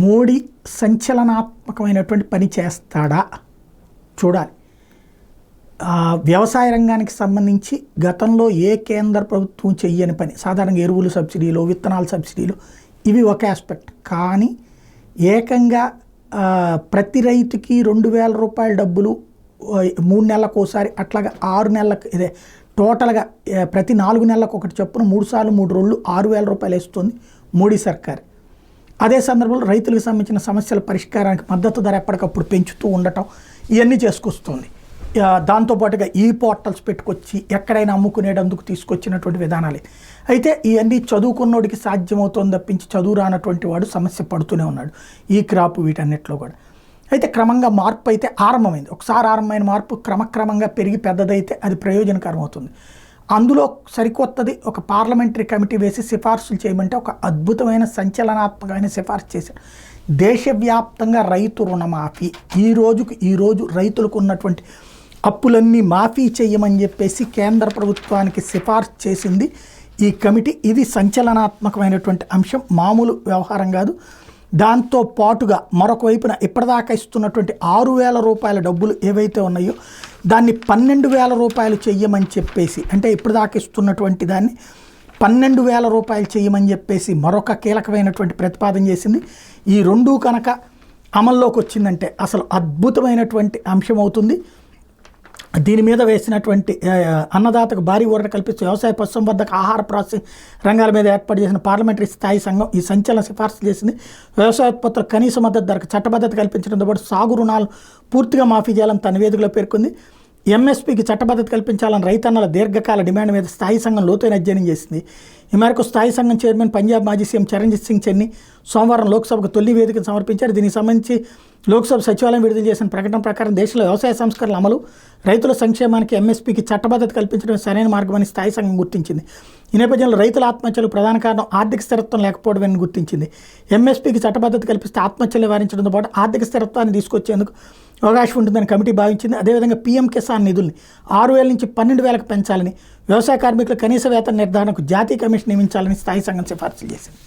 మోడీ సంచలనాత్మకమైనటువంటి పని చేస్తాడా చూడాలి. వ్యవసాయ రంగానికి సంబంధించి గతంలో ఏ కేంద్ర ప్రభుత్వం చెయ్యని పని, సాధారణంగా ఎరువులు సబ్సిడీలు, విత్తనాల సబ్సిడీలు, ఇవి ఒక ఆస్పెక్ట్. కానీ ఏకంగా ప్రతి రైతుకి 2,000 రూపాయల డబ్బులు 3 నెలలకు ఒకసారి, అట్లాగా 6 నెలలకు, ఇదే టోటల్గా ప్రతి 4 నెలలకు ఒకటి చొప్పున 3 సార్లు 3 రోజులు 6,000 రూపాయలు వేస్తుంది మోడీ సర్కార్. అదే సందర్భంలో రైతులకు సంబంధించిన సమస్యల పరిష్కారానికి మద్దతు ధర ఎప్పటికప్పుడు పెంచుతూ ఉండటం, ఇవన్నీ చేసుకొస్తుంది. దాంతోపాటుగా ఈ పోర్టల్స్ పెట్టుకొచ్చి ఎక్కడైనా అమ్ముకునేటందుకు తీసుకొచ్చినటువంటి విధానాలే. అయితే ఇవన్నీ చదువుకున్నోడికి సాధ్యమవుతోంది తప్పించి చదువు రానటువంటి వాడు సమస్య పడుతూనే ఉన్నాడు ఈ క్రాప్ వీటన్నిటిలో కూడా. అయితే క్రమంగా మార్పు అయితే ఆరంభమైంది. ఒకసారి ఆరంభమైన మార్పు క్రమక్రమంగా పెరిగి పెద్దదైతే అది ప్రయోజనకరం అవుతుంది. అందులో సరికొత్తది, ఒక పార్లమెంటరీ కమిటీ వేసి సిఫార్సులు చేయమంటే ఒక అద్భుతమైన సంచలనాత్మకమైన సిఫార్సు చేశారు. దేశవ్యాప్తంగా రైతు రుణమాఫీ, ఈరోజు రైతులకు ఉన్నటువంటి అప్పులన్నీ మాఫీ చేయమని చెప్పేసి కేంద్ర ప్రభుత్వానికి సిఫార్సు చేసింది ఈ కమిటీ. ఇది సంచలనాత్మకమైనటువంటి అంశం, మామూలు వ్యవహారం కాదు. దాంతో పాటుగా మరొక వైపున ఇప్పటిదాకా ఇస్తున్నటువంటి 6,000 రూపాయల డబ్బులు ఏవైతే ఉన్నాయో దాన్ని 12,000 రూపాయలు చెయ్యమని చెప్పేసి, అంటే ఇప్పటిదాకా ఇస్తున్నటువంటి దాన్ని 12,000 రూపాయలు చెయ్యమని చెప్పేసి మరొక కీలకమైనటువంటి ప్రతిపాదన చేసింది. ఈ రెండూ కనుక అమల్లోకి వచ్చిందంటే అసలు అద్భుతమైనటువంటి అంశం అవుతుంది. దీని మీద వేసినటువంటి అన్నదాతకు భారీ ఊరట కల్పిస్తూ వ్యవసాయ, పశుసంవర్ధక, ఆహార ప్రాసెసింగ్ రంగాల మీద ఏర్పాటు చేసిన పార్లమెంటరీ స్థాయి సంఘం ఈ సంచలన సిఫార్సు చేసింది. వ్యవసాయ ఉత్పత్తుల కనీస మద్దతు ధరకు చట్టబద్ధత కల్పించడంతో పాటు సాగు రుణాలు పూర్తిగా మాఫీ చేయాలని తన నివేదికలో పేర్కొంది. ఎంఎస్పీకి చట్టబద్ధత కల్పించాలని రైతన్నల దీర్ఘకాల డిమాండ్ మీద స్థాయి సంఘం లోతైన అధ్యయనం చేసింది. ఈ మేరకు స్థాయి సంఘం చైర్మన్ పంజాబ్ మాజీ సీఎం చరణ్జీత్ సింగ్ చెన్ని సోమవారం లోక్సభకు తొలి నివేదికను సమర్పించారు. దీనికి సంబంధించి లోక్సభ సచివాలయం విడుదల చేసిన ప్రకటన ప్రకారం దేశంలో వ్యవసాయ సంస్కరణల అమలు, రైతుల సంక్షేమానికి ఎంఎస్పీకి చట్టబద్ధత కల్పించడం సరైన మార్గమని స్థాయి సంఘం గుర్తించింది. ఈ నేపథ్యంలో రైతుల ఆత్మహత్యలకు ప్రధాన కారణం ఆర్థిక స్థిరత్వం లేకపోవడమని గుర్తించింది. ఎంఎస్పీకి చట్టబద్ధత కల్పిస్తే ఆత్మహత్యలు నివారించడంతో పాటు ఆర్థిక స్థిరత్వాన్ని తీసుకొచ్చేందుకు అవకాశం ఉంటుందని కమిటీ భావించింది. అదేవిధంగా పీఎం కిసాన్ నిధుల్ని 6,000 నుంచి 12,000కు పెంచాలని, వ్యవసాయ కార్మికుల కనీస వేతన నిర్ధారణకు జాతీయ కమిషన్ నియమించాలని స్థాయి సంఘం సిఫార్సులు చేసింది.